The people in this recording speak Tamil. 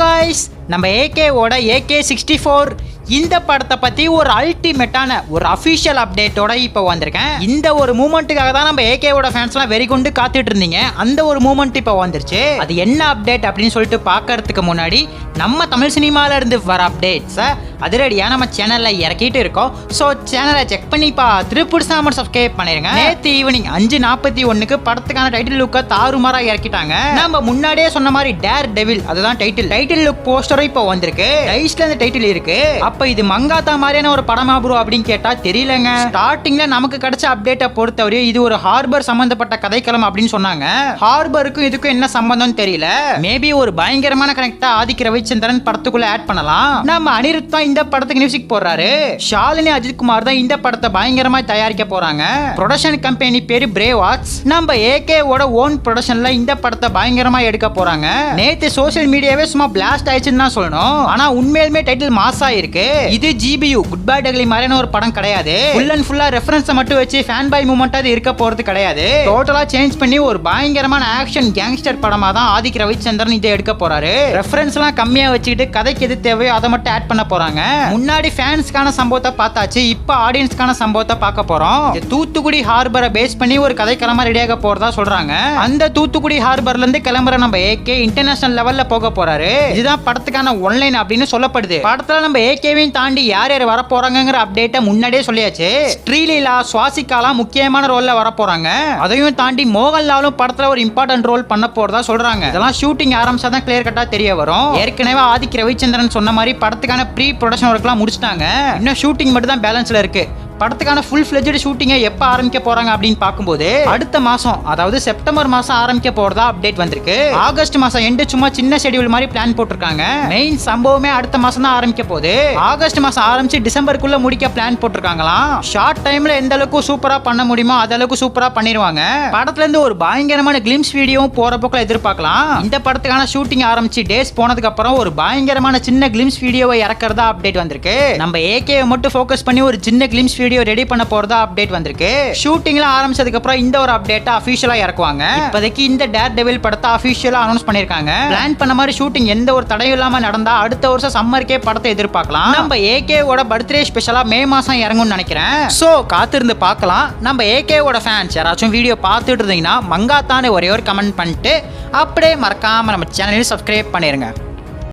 गाइस நம்ம ஏகேவோட AK64 இந்த படத்தை பத்தி ஒரு அல்டிமேட்டான ஒரு அபிஷியல் அப்டேட்டோட இப்போ வந்திருக்கேன். இந்த ஒரு மூமெண்ட்டுக்காக தான் நம்ம ஏகேவோட ஃபேன்ஸ்லாம் வெறி கொண்டு காத்துட்டு இருந்தீங்க. அந்த ஒரு மூமெண்ட் இப்போ வந்துருச்சு. அது என்ன அப்டேட் அப்படின்னு சொல்லிட்டு பார்க்கறதுக்கு முன்னாடி நம்ம தமிழ் சினிமால இருந்து வர அப்டேட்ஸை அதிரடியாக நம்ம சேனல்ல இறக்கிட்டு இருக்கோம். ஸோ சேனலை செக் பண்ணி திருப்பிடிசாம சப்ஸ்கிரைப் பண்ணிருங்க. நேற்று ஈவினிங் 5:41 படத்துக்கான டைட்டில் லுக்கை தாறுமாறா இறக்கிட்டாங்க. நம்ம முன்னாடியே சொன்ன மாதிரி டேர் டெவில் அதுதான் டைட்டில் லுக் போஸ்டரும் இப்போ வந்திருக்கு. டைஸ்ல அந்த டைட்டில் இருக்கு. அப்ப இது மங்காத்தா மாதிரியான ஒரு படமா ப்ரோ அப்படின்னு கேட்டா தெரியலங்க. ஸ்டார்டிங்ல நமக்கு கிடைச்ச அப்டேட்டை பொறுத்தவரை இது ஒரு ஹார்பர் சம்பந்தப்பட்ட கதைக்களம் அப்படின்னு சொன்னாங்க. ஹார்பருக்கும் இதுக்கும் என்ன சம்பந்தம் தெரியல. மேபி ஒரு பயங்கரமான கனெக்டா ஆதிக்க ரவிச்சந்திரன் படத்துக்குள்ள ஆட் பண்ணலாம். நம்ம அனிருத் தான் இந்த படத்துக்கு மியூசிக் போடுறாரு. ஷாலினி அஜித்குமார் தான் இந்த படத்தை பயங்கரமா தயாரிக்க போறாங்க. ப்ரொடக்ஷன் கம்பெனி பேரு பிரேவ் ஆர்ட்ஸ். நம்ம ஏகேவோட ஓன் ப்ரொடக்ஷன்ல இந்த படத்தை பயங்கரமா எடுக்க போறாங்க. நேத்து சோசியல் மீடியாவே சும்மா பிளாஸ்ட் ஆயிடுச்சுன்னு தான் சொல்லணும். ஆனா உண்மையிலுமே டைட்டில் மாசா இருக்கு. இது GBU குட் பை டக்லி மாதிரியான ஒரு படம் கிடையாது. ஃபுல் அண்ட் ஃபுல்லா ரெஃபரன்ஸ் மட்டும் வச்சு ஃபேன் பாய் மூமெண்ட் அது இருக்க போறது கிடையாது. டோட்டலா சேஞ்ச் பண்ணி ஒரு பயங்கரமான ஆக்ஷன் கேங்ஸ்டர் படமா தான் ஆதிக்க ரவிச்சந்திரன் இதை எடுக்க போறாரு. ரெஃபரன்ஸ் எல்லாம் கம்மியா வச்சுக்கிட்டு கதைக்கு எது தேவையோ அதை மட்டும் ஆட் பண்ண போறாங்க. முன்னாடி ஃபேன்ஸ்க்கான சம்பவத்தை பார்த்தாச்சு. இப்போ ஆடியன்ஸ்க்கான சம்பவத்தை பார்க்க போறோம். தூத்துக்குடி ஹார்பரை பேஸ் பண்ணி ஒரு கதைக்களமா ரெடியாக போறதா சொல்றாங்க. அந்த தூத்துக்குடி ஹார்பர்ல இருந்து கிளம்புற நம்ம ஏகே இன்டர்நேஷனல் லெவல்ல போக போறாரு. இதுதான் படத்துக்கான ஒன்லைன் அப்படின்னு சொல்லப்படுது. படத்துல நம்ம ஏகேவையும் தாண்டி யார் யார் வர போறாங்கங்கிற அப்டேட்டை முன்னாடியே சொல்லியாச்சு. ஸ்ரீலீலா சுவாசிகாலாம் முக்கியமான ரோல்ல வர போறாங்க. அதையும் தாண்டி மோகன்லாலும் படத்துல ஒரு இம்பார்ட்டன்ட் ரோல் பண்ண போறதா சொல்றாங்க. இதெல்லாம் ஷூட்டிங் ஆரம்பிச்சாதான் கிளியர் கட்டா தெரிய வரும். ஏற்கனவே ஆதிக்க ரவிச்சந்திரன் சொன்ன மாதிரி படத்துக்கான ப்ரீ ப்ரொடக்ஷன் ஒர்க்லாம் முடிச்சிட்டாங்க. இன்னும் ஷூட்டிங் மட்டும் தான் பேலன்ஸ்ல இருக்கு. படத்துக்கான ஃபுல் ஃபிளெஜ்டு ஷூட்டிங்கை எப்போ ஆரம்பிக்க போறாங்க அப்படின்னு பார்க்கும்போது அடுத்த மாசம் அதாவது செப்டம்பர் மாசம் ஆரம்பிக்க போறதா அப்டேட் வந்திருக்கு. ஆகஸ்ட் மாசம் எண்டு சும்மா சின்ன ஷெட்யூல் மாதிரி பிளான் போட்டிருக்காங்க. மெயின் சம்பவமே அடுத்த மாசம் தான் ஆரம்பிக்க போகுது. ஆகஸ்ட் மாசம் ஆரம்பிச்சு டிசம்பருக்குள்ள முடிக்க பிளான் போட்டிருக்காங்களாம். ஷார்ட் டைம்ல எந்த அளவுக்கு சூப்பரா பண்ண முடியுமோ அந்த அளவுக்கு சூப்பரா பண்ணிடுவாங்க. படத்துல இருந்து ஒரு பயங்கரமான கிளிம்ஸ் வீடியோவும் போற போக்குல எதிர்பார்க்கலாம். இந்த படத்துக்கான ஷூட்டிங் ஆரம்பிச்சு டேஸ் போனதுக்கு அப்புறம் ஒரு பயங்கரமான சின்ன கிளிம்ஸ் வீடியோவை இறக்குறதா அப்டேட் வந்திருக்கு. நம்ம ஏகேவை மட்டும் ஃபோக்கஸ் பண்ணி ஒரு சின்ன கிளிம்ஸ் வீடியோ ரெடி பண்ண போறதா அப்டேட் வந்திருக்கு. ஷூட்டிங்ல ஆரம்பிச்சதுக்கு அப்புறம் இந்த ஒரு அப்டேட்டை அபிஷியலா இறக்குவாங்க. இப்போதைக்கு இந்த டேர் டெவில் படத்தை அபிஷியலா அனௌன்ஸ் பண்ணிருக்காங்க. பிளான் பண்ண மாதிரி ஷூட்டிங் எந்த ஒரு தடையும் இல்லாம நடந்தா அடுத்த வருஷம் சம்மர்க்கே படத்தை எதிர்பார்க்கலாம். நம்ம ஏகேவோட பர்த்டே ஸ்பெஷலா மே மாசம் இறங்கும்னு நினைக்கிறேன். சோ காத்திருந்து பார்க்கலாம். நம்ம ஏகேவோட ஃபேன்ஸ் யாராச்சும் வீடியோ பார்த்துட்டு இருந்தீங்கன்னா மங்காத்தானே ஒரே ஒரு கமெண்ட் பண்ணிட்டு அப்படியே மறக்காம நம்ம சேனலையும் சப்ஸ்கிரைப் பண்ணிருங்க.